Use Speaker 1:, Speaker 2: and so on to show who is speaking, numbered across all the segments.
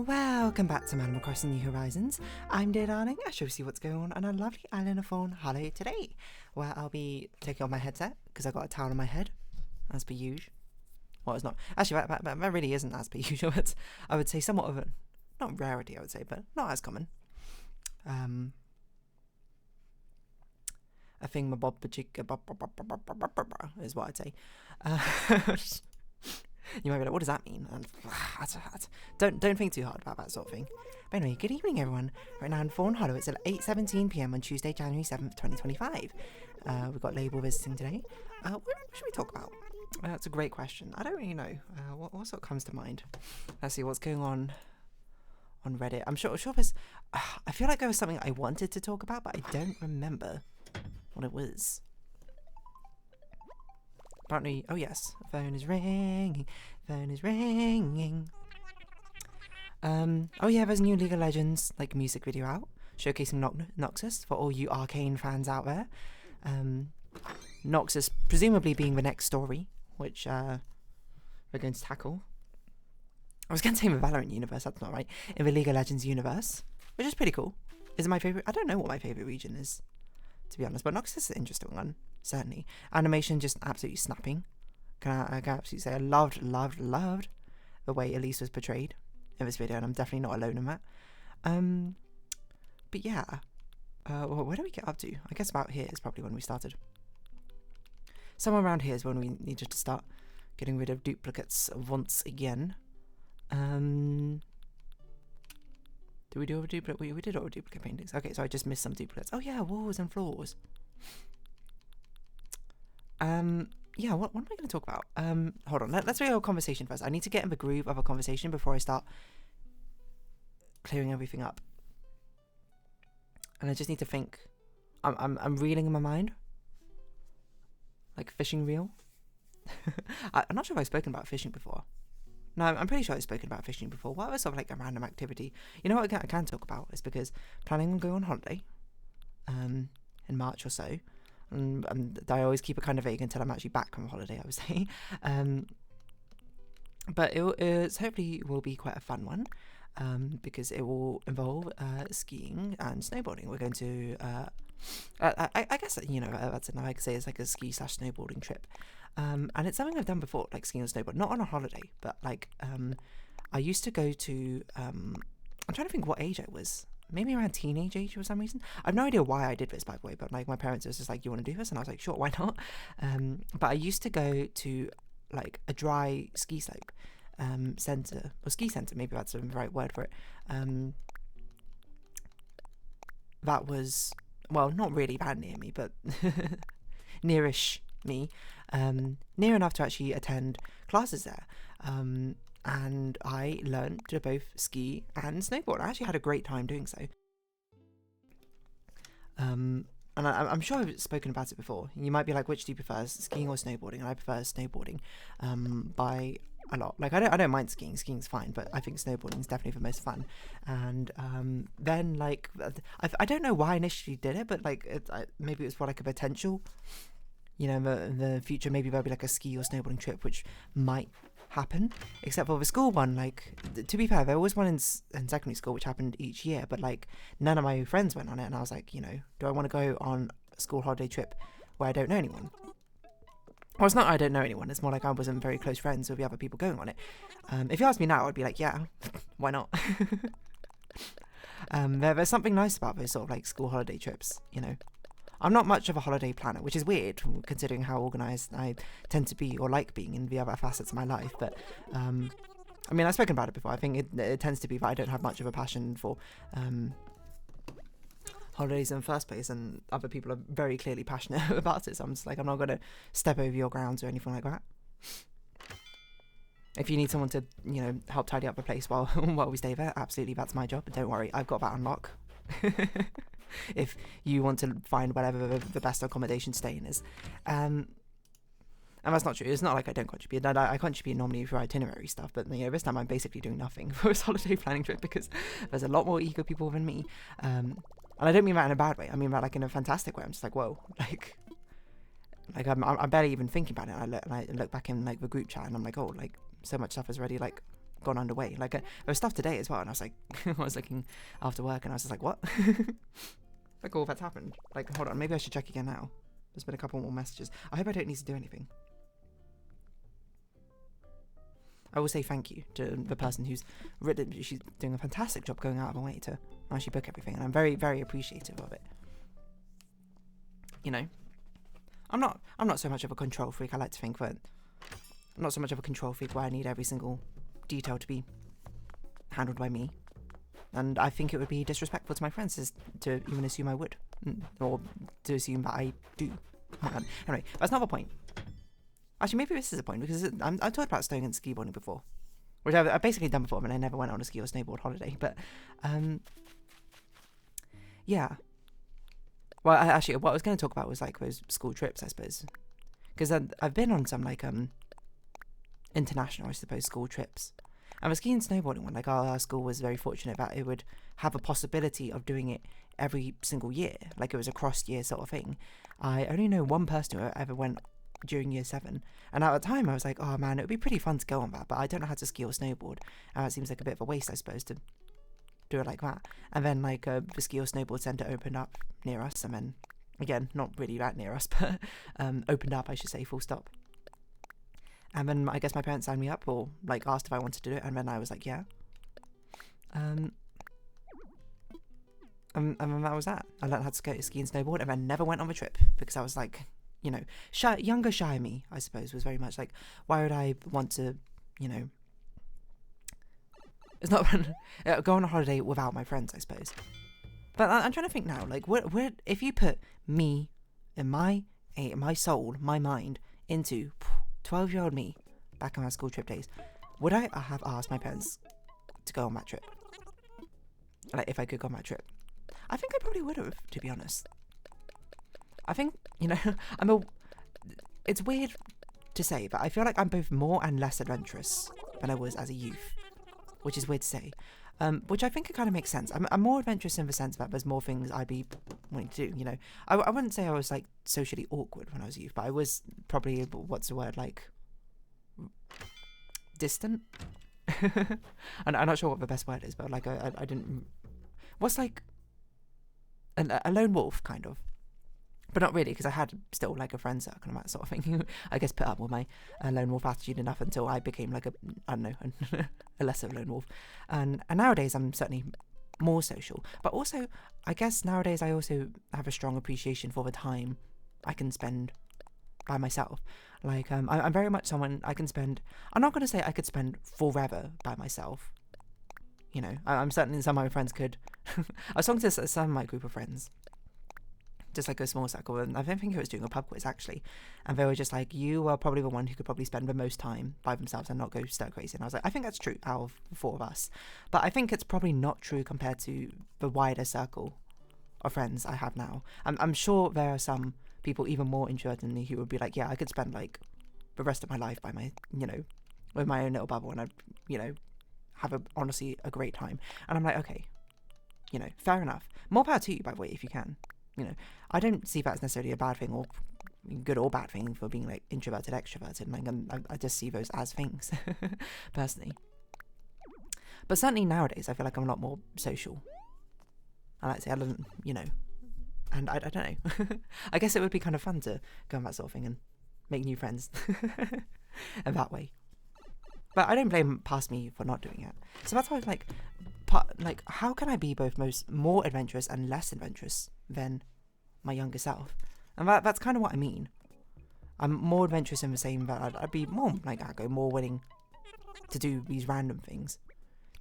Speaker 1: Welcome back to Animal Crossing New Horizons. I'm Dear Darling. I shall see what's going on on our lovely island of Fawnhallow today, where I'll be taking off my headset because I got a towel on my head, as per usual. Well, it's not actually that really isn't as per usual. It's, I would say, somewhat of a not rarity, I would say, but not as common. A thing is what I'd say. You might be like, what does that mean? And don't think too hard about that sort of thing. But anyway, good evening everyone. Right now in Fawnhallow, it's at 8:17 PM on Tuesday, January 7th, 2025. We've got Label visiting today. What should we talk about? That's a great question. I don't really know. What sort of comes to mind? Let's see what's going on Reddit. I'm sure there's... I feel like there was something I wanted to talk about, but I don't remember what it was. Apparently, oh yes, phone is ringing. Oh yeah, there's a new League of Legends like music video out showcasing Noxus for all you Arcane fans out there. Noxus presumably being the next story, which we're going to tackle. I was going to say in the Valorant universe, that's not right. In the League of Legends universe, which is pretty cool. Is it my favorite? I don't know what my favorite region is, to be honest, but Noxus is an interesting one. Certainly. Animation just absolutely snapping. I can absolutely say I loved the way Elise was portrayed in this video, and I'm definitely not alone in that. But yeah. Well, where do we get up to? I guess about here is probably when we started. Somewhere around here is when we needed to start getting rid of duplicates once again. Did we do over duplicate? We did over duplicate paintings. Okay, so I just missed some duplicates. Oh yeah, walls and floors. Yeah, what am I going to talk about? Hold on, let's read our conversation first. I need to get in the groove of a conversation before I start clearing everything up. And I just need to think. I'm reeling in my mind. Like fishing reel. I'm not sure if I've spoken about fishing before. No, I'm pretty sure I've spoken about fishing before. What was sort of like a random activity? You know what I can talk about is because planning on going on holiday in March or so. And I always keep it kind of vague until I'm actually back from holiday, I would say. But it hopefully will be quite a fun one because it will involve skiing and snowboarding. We're going to, I guess, you know, that's another I could say it's like a ski/snowboarding trip. And it's something I've done before, like skiing and snowboard, not on a holiday, but like I used to go to, I'm trying to think what age I was. Maybe around teenage age for some reason. I have no idea why I did this, by the way, but like my parents was just like, you want to do this? And I was like, sure, why not? But I used to go to like a dry ski slope centre, or ski centre, maybe that's the right word for it. That was, well, not really that near me, but nearish me. Near enough to actually attend classes there. And I learned to both ski and snowboard. I actually had a great time doing so. And I'm sure I've spoken about it before. You might be like, which do you prefer, skiing or snowboarding? And I prefer snowboarding by a lot. Like I don't mind skiing. Skiing's fine, but I think snowboarding is definitely the most fun. And then like I don't know why I initially did it, but like maybe it was for like a potential. You know, in the future, maybe there'll be like a ski or snowboarding trip, which might happen. Except for the school one, like, to be fair, there was one in secondary school which happened each year, but like, none of my friends went on it, and I was like, you know, do I want to go on a school holiday trip where I don't know anyone? Well, it's not I don't know anyone, it's more like I wasn't very close friends with the other people going on it. If you asked me now, I'd be like, yeah, why not? There's something nice about those sort of like school holiday trips, you know. I'm not much of a holiday planner, which is weird considering how organised I tend to be or like being in the other facets of my life. But, I mean, I've spoken about it before. I think it tends to be that I don't have much of a passion for holidays in the first place, and other people are very clearly passionate about it. So I'm just like, I'm not going to step over your grounds or anything like that. If you need someone to, you know, help tidy up the place while we stay there, absolutely, that's my job. But don't worry, I've got that on lock. If you want to find whatever the best accommodation staying is. And that's not true. It's not like I don't contribute. I contribute normally for itinerary stuff, but you know, this time I'm basically doing nothing for this holiday planning trip because there's a lot more eager people than me. And I don't mean that in a bad way. I mean that like in a fantastic way. I'm just like, whoa, like I'm barely even thinking about it. And I look back in like the group chat and I'm like, oh, like so much stuff is already like gone underway. Like there was stuff today as well, and I was like, I was looking after work, and I was just like, what? Like all that's happened. Like hold on, maybe I should check again now. There's been a couple more messages. I hope I don't need to do anything. I will say thank you to the person who's written. She's doing a fantastic job going out of her way to actually book everything, and I'm very, very appreciative of it. You know, I'm not so much of a control freak. I like to think, but I'm not so much of a control freak where I need every single detail to be handled by me. And I think it would be disrespectful to my friends to even assume I would, or to assume that I do. Anyway, that's not the point. Actually, maybe this is a point, because I've talked about snowing and ski-boarding before, which I've basically done before, but I never went on a ski or snowboard holiday. But, yeah. Well, actually, what I was going to talk about was, like, those school trips, I suppose. Because I've been on some, like, international, I suppose, school trips. And the ski and snowboarding one, like, our school was very fortunate that it would have a possibility of doing it every single year. Like, it was a cross-year sort of thing. I only know one person who ever went during year 7, and at the time I was like, oh man, it would be pretty fun to go on that, but I don't know how to ski or snowboard, and it seems like a bit of a waste, I suppose, to do it like that. And then like the ski or snowboard centre opened up near us, and then again, not really that near us, but opened up, I should say, full stop. And then I guess my parents signed me up, or like asked if I wanted to do it, and then I was like, yeah. And then that was that. I learned how to ski and snowboard, and then never went on the trip, because I was like, you know, younger shy me, I suppose, was very much like, why would I want to, you know, it's not go on a holiday without my friends, I suppose. But I'm trying to think now, like, where if you put me and my soul, my mind into 12-year-old me back in my school trip days, would I have asked my parents to go on that trip? Like, if I could go on that trip, I think I probably would have, to be honest. I think, you know, it's weird to say, but I feel like I'm both more and less adventurous than I was as a youth, which is weird to say, which I think it kind of makes sense. I'm more adventurous in the sense that there's more things I'd be wanting to do, you know. I wouldn't say I was, like, socially awkward when I was a youth, but I was probably, what's the word, like, distant? I'm not sure what the best word is, but, like, I didn't, what's, like, a lone wolf, kind of. But not really, because I had still, like, a friend circle and that sort of thing. I guess put up with my lone wolf attitude enough until I became, like, I don't know, a lesser lone wolf. And nowadays I'm certainly more social. But also, I guess nowadays I also have a strong appreciation for the time I can spend by myself. Like, I'm very much someone I can spend, I'm not going to say I could spend forever by myself. You know, I'm certain some of my friends could. I was talking to some of my group of friends, just like a small circle, and I don't think I was doing a pub quiz actually, and they were just like, you are probably the one who could probably spend the most time by themselves and not go stir crazy. And I was like, I think that's true out of the 4 of us, but I think it's probably not true compared to the wider circle of friends I have now. I'm sure there are some people even more introverted than me who would be like, yeah, I could spend like the rest of my life by my, you know, with my own little bubble, and I'd, you know, have honestly a great time. And I'm like, okay, you know, fair enough. More power to you, by the way, if you can. You know, I don't see that as necessarily a bad thing, or good or bad thing, for being like introverted, extroverted. Like, I just see those as things, personally. But certainly nowadays, I feel like I'm a lot more social. I like to say, I don't, you know, and I don't know. I guess it would be kind of fun to go on that sort of thing and make new friends, and that way. But I don't blame past me for not doing it. So that's why I was like, how can I be both more adventurous and less adventurous than my younger self? And that's kind of what I mean. I'm more adventurous in the same that I'd be more, like, more willing to do these random things.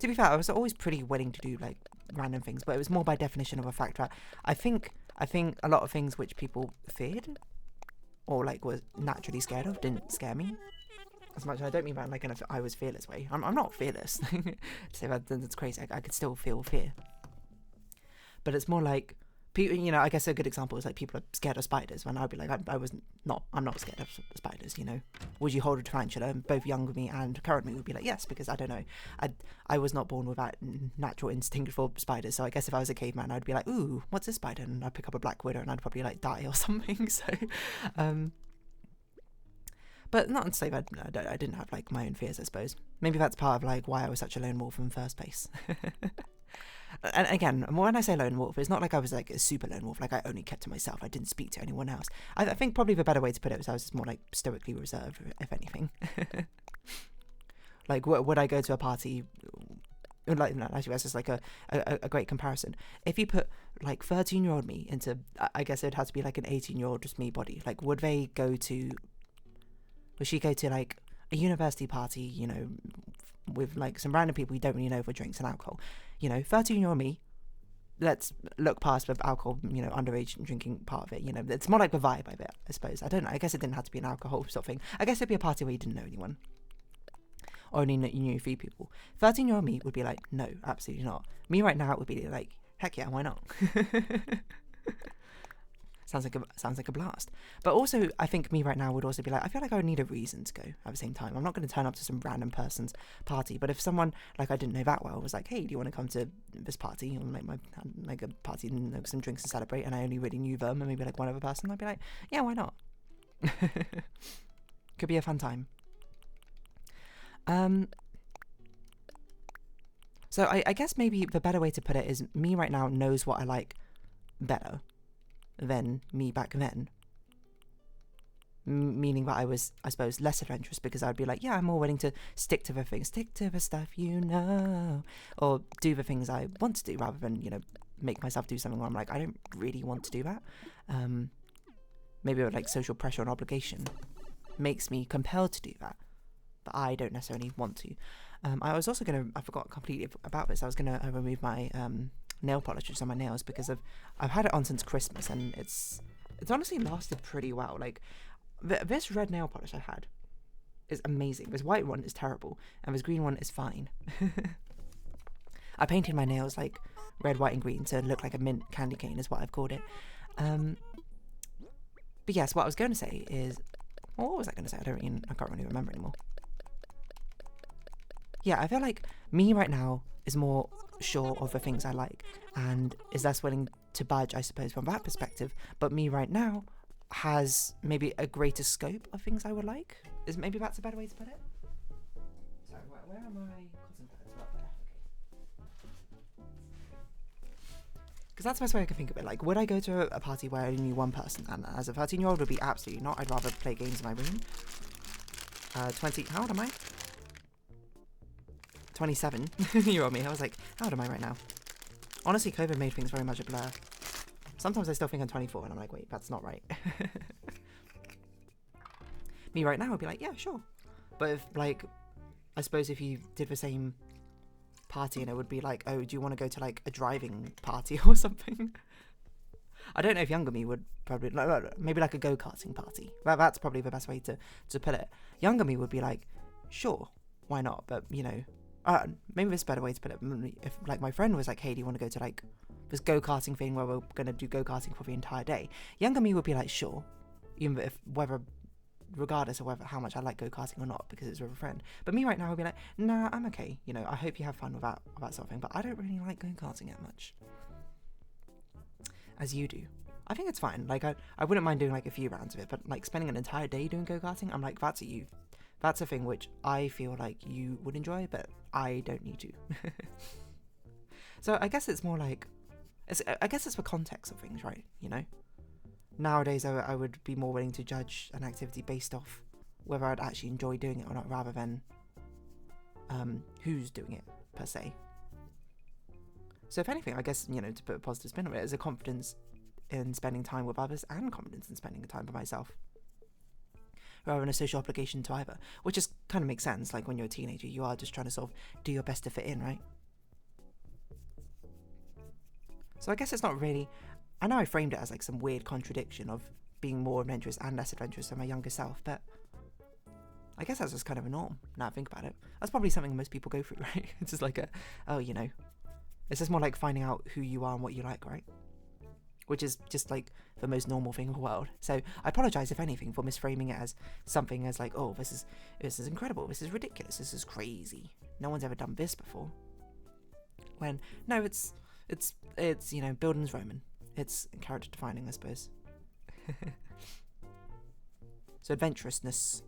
Speaker 1: To be fair, I was always pretty willing to do, like, random things, but it was more by definition of a fact that I think a lot of things which people feared, or, like, were naturally scared of, didn't scare me as much. I don't mean that like in I was fearless way. I'm not fearless. To say that's crazy. I could still feel fear, but it's more like people. You know, I guess a good example is like people are scared of spiders. When I'd be like, I'm not scared of spiders. You know, would you hold a tarantula? And both young me and current me would be like, yes, because I don't know. I was not born with that natural instinct for spiders. So I guess if I was a caveman, I'd be like, ooh, what's this spider? And I'd pick up a black widow and I'd probably like die or something. So, But not to say that I didn't have like my own fears, I suppose. Maybe that's part of like why I was such a lone wolf in the first place. And again, when I say lone wolf, it's not like I was like a super lone wolf, like I only kept to myself, I didn't speak to anyone else. I think probably the better way to put it was I was just more like stoically reserved, if anything. Like, would I go to a party? Like, no, actually, that's just like a great comparison. If you put like 13-year-old me into, I guess it'd have to be like an 18-year-old just me body. Like, would she go to like a university party, you know, with like some random people you don't really know for drinks and alcohol? You know, 13-year-old me, let's look past the alcohol, you know, underage drinking part of it. You know, it's more like the vibe of it, I suppose. I don't know. I guess it didn't have to be an alcohol sort of thing. I guess it'd be a party where you didn't know anyone. Or only you knew a few people. 13-year-old me would be like, no, absolutely not. Me right now would be like, heck yeah, why not? Sounds like a blast. But also, I think me right now would also be like, I feel like I would need a reason to go at the same time. I'm not going to turn up to some random person's party. But if someone like I didn't know that well was like, hey, do you want to come to this party or like a party and like, some drinks to celebrate? And I only really knew them and maybe like one other person, I'd be like, yeah, why not? Could be a fun time. So I guess maybe the better way to put it is me right now knows what I like better than me back then. Meaning that I was, I suppose, less adventurous because I'd be like, yeah, I'm more willing to stick to the things, stick to the stuff, you know, or do the things I want to do rather than, you know, make myself do something where I'm like, I don't really want to do that. Maybe like social pressure and obligation makes me compelled to do that, but I don't necessarily want to. I was also I forgot completely about this. I was going to remove my nail polishes on my nails because I've had it on since Christmas and it's honestly lasted pretty well. Like this red nail polish I had is amazing. This white one is terrible and this green one is fine. I painted my nails like red, white and green to look like a mint candy cane is what I've called it. But yes, what I was going to say is, well, what was I going to say? I can't really remember anymore. Yeah, I feel like me right now is more sure of the things I like and is less willing to budge, I suppose, from that perspective. But me right now has maybe a greater scope of things I would like. Maybe that's a better way to put it? Sorry, where are my cotton pads? Right there. Because that's the best way I can think of it. Like, would I go to a party where I only knew one person? And as a 13-year-old would be absolutely not. I'd rather play games in my room. 20, how old am I? 27-year-old me. I was like, how old am I right now? Honestly, COVID made things very much a blur. Sometimes I still think I'm 24 and I'm like, wait, that's not right. Me right now would be like, yeah, sure. But if, like, I suppose if you did the same party and it would be like, oh, do you want to go to like a driving party or something? I don't know if younger me would probably, maybe like a go-karting party. That's probably the best way to put it. Younger me would be like, sure, why not? But, you know, maybe there's a better way to put it. If like my friend was like, hey, do you want to go to like this go-karting thing where we're going to do go-karting for the entire day? Younger me would be like, sure, even if regardless of how much I like go-karting or not, because it's with a friend. But me right now would be like, nah, I'm okay. You know, I hope you have fun with that sort of thing. But I don't really like go-karting that much, as you do. I think it's fine. Like I wouldn't mind doing like a few rounds of it, but like spending an entire day doing go-karting, I'm like, that's a thing which I feel like you would enjoy, but I don't need to. So I guess it's more like, I guess it's the context of things, right? You know? Nowadays, I would be more willing to judge an activity based off whether I'd actually enjoy doing it or not, rather than who's doing it, per se. So if anything, I guess, you know, to put a positive spin on it, is a confidence in spending time with others and confidence in spending time by myself, rather than a social obligation to either, which just kind of makes sense. Like when you're a teenager, you are just trying to sort of do your best to fit in, right? So I guess it's not really, I know I framed it as like some weird contradiction of being more adventurous and less adventurous than my younger self, but I guess that's just kind of a norm, now I think about it. That's probably something most people go through, right? It's just like you know, it's just more like finding out who you are and what you like, right? Which is just like the most normal thing in the world. So I apologize, if anything, for misframing it as something as like, oh, this is incredible, this is ridiculous, this is crazy, no one's ever done this before. When no, it's you know, Bildungsroman. Roman. It's character defining, I suppose. So adventurousness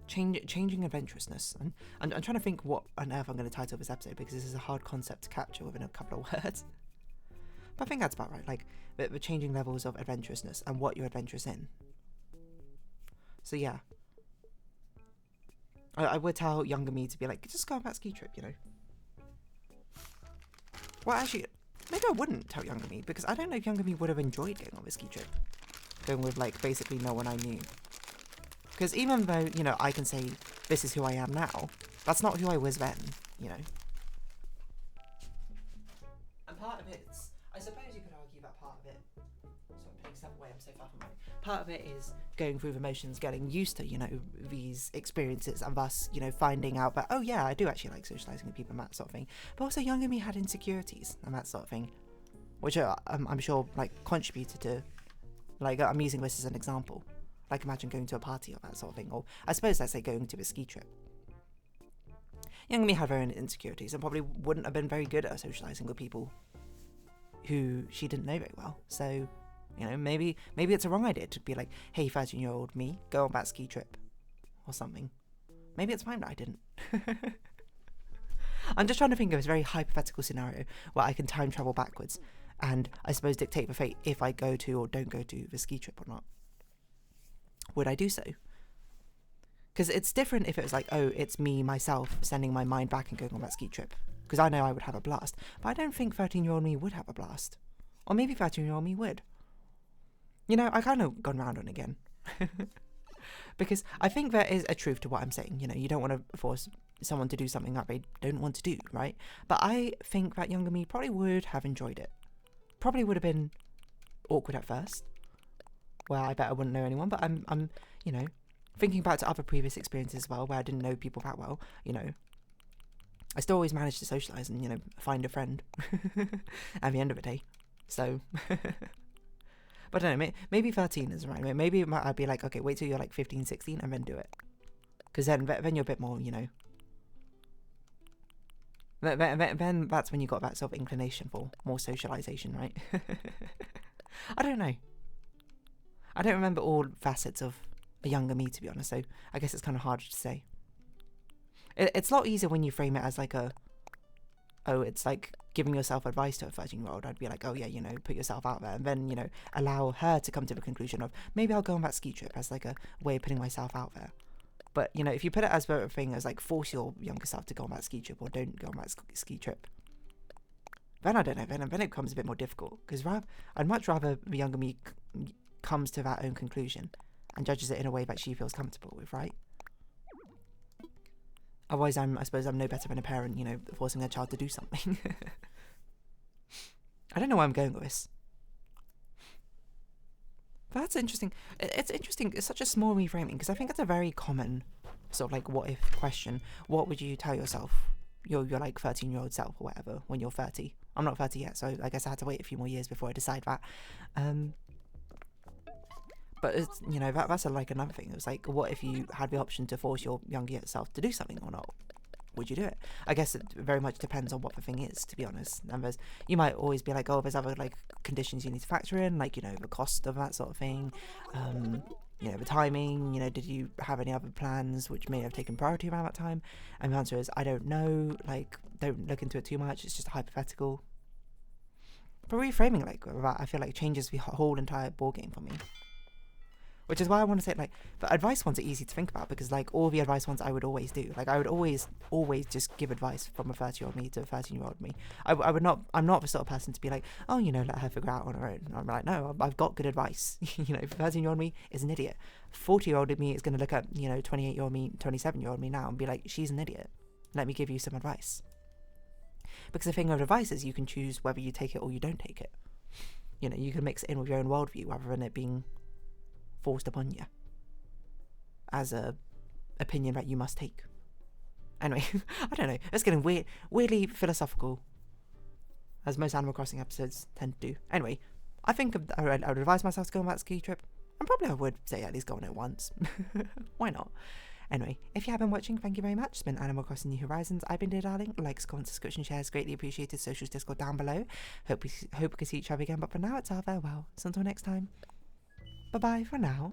Speaker 1: changing adventurousness. And I'm trying to think what on earth I'm going to title this episode, because this is a hard concept to capture within a couple of words. But I think that's about right, like the changing levels of adventurousness and what you're adventurous in. So yeah, I would tell younger me to be like, just go on that ski trip, you know. Well, actually, maybe I wouldn't tell younger me, because I don't know if younger me would have enjoyed going on this ski trip, going with like basically no one I knew. Because even though, you know, I can say this is who I am now, that's not who I was then, you know. And part of it's, I suppose you could argue that part of it, so I'm putting stuff away, I'm so far from mine. Part of it is going through the motions, getting used to, you know, these experiences, and thus, you know, finding out that, oh yeah, I do actually like socialising with people and that sort of thing. But also younger me had insecurities and that sort of thing, which I'm sure like contributed to, like I'm using this as an example. Like imagine going to a party or that sort of thing, or I suppose let's say going to a ski trip. Young me had her own insecurities and probably wouldn't have been very good at socialising with people who she didn't know very well. So, you know, maybe it's a wrong idea to be like, hey, 13-year-old me, go on that ski trip or something. Maybe it's fine that I didn't. I'm just trying to think of a very hypothetical scenario where I can time travel backwards and I suppose dictate the fate if I go to or don't go to the ski trip or not. Would I do so? Because it's different if it was like, oh, it's me, myself, sending my mind back and going on that ski trip. Because I know I would have a blast. But I don't think 13-year-old me would have a blast. Or maybe 13-year-old me would. You know, I kind of gone round on again. Because I think there is a truth to what I'm saying. You know, you don't want to force someone to do something that they don't want to do, right? But I think that younger me probably would have enjoyed it. Probably would have been awkward at first. Well, I bet I wouldn't know anyone, but I'm, you know, thinking back to other previous experiences as well, where I didn't know people that well, you know, I still always managed to socialise and, you know, find a friend at the end of the day. So, but I don't know, maybe 13 is right. Maybe I'd be like, okay, wait till you're like 15, 16 and then do it. Because then you're a bit more, you know, then that's when you got that sort of inclination for more socialisation, right? I don't know. I don't remember all facets of a younger me, to be honest, so I guess it's kind of harder to say. It's a lot easier when you frame it as like it's like giving yourself advice to a 13-year-old. I'd be like, oh yeah, you know, put yourself out there, and then, you know, allow her to come to the conclusion of, maybe I'll go on that ski trip as like a way of putting myself out there. But, you know, if you put it as a thing as like force your younger self to go on that ski trip or don't go on that ski trip, then I don't know, then it becomes a bit more difficult, because I'd much rather the younger me comes to that own conclusion and judges it in a way that she feels comfortable with, right? Otherwise, I suppose I'm no better than a parent, you know, forcing their child to do something. I don't know where I'm going with this. But that's interesting. It's interesting. It's such a small reframing, because I think it's a very common sort of like what if question. What would you tell yourself, your like 13-year-old self or whatever, when you're 30? I'm not 30 yet, so I guess I had to wait a few more years before I decide that. But it's, you know, that's like another thing. It was like, what if you had the option to force your younger self to do something or not? Would you do it? I guess it very much depends on what the thing is, to be honest. And you might always be like, oh, there's other like conditions you need to factor in, like, you know, the cost of that sort of thing, you know, the timing, you know, did you have any other plans which may have taken priority around that time? And the answer is, I don't know, like, don't look into it too much, it's just hypothetical. But reframing like that, I feel like changes the whole entire ballgame for me. Which is why I want to say, like, the advice ones are easy to think about, because, like, all the advice ones I would always do. Like, I would always just give advice from a 30-year-old me to a 13-year-old me. I'm not the sort of person to be like, oh, you know, let her figure out on her own. I'm like, no, I've got good advice. You know, 13-year-old me is an idiot. 40-year-old me is going to look at, you know, 28-year-old me, 27-year-old me now and be like, she's an idiot. Let me give you some advice. Because the thing with advice is you can choose whether you take it or you don't take it. You know, you can mix it in with your own worldview rather than it being forced upon you as a opinion that you must take. Anyway, I don't know, it's getting weirdly philosophical, as most Animal Crossing episodes tend to do. Anyway, I think I would advise myself to go on that ski trip, and probably I would say at least go on it once. Why not? Anyway, if you have been watching, thank you very much. It's been Animal Crossing New Horizons. I've been Dear Darling. Likes, comments, subscription, shares, greatly appreciated. Socials, Discord down below. Hope we can see each other again, but for now it's our farewell. So until next time, bye-bye for now.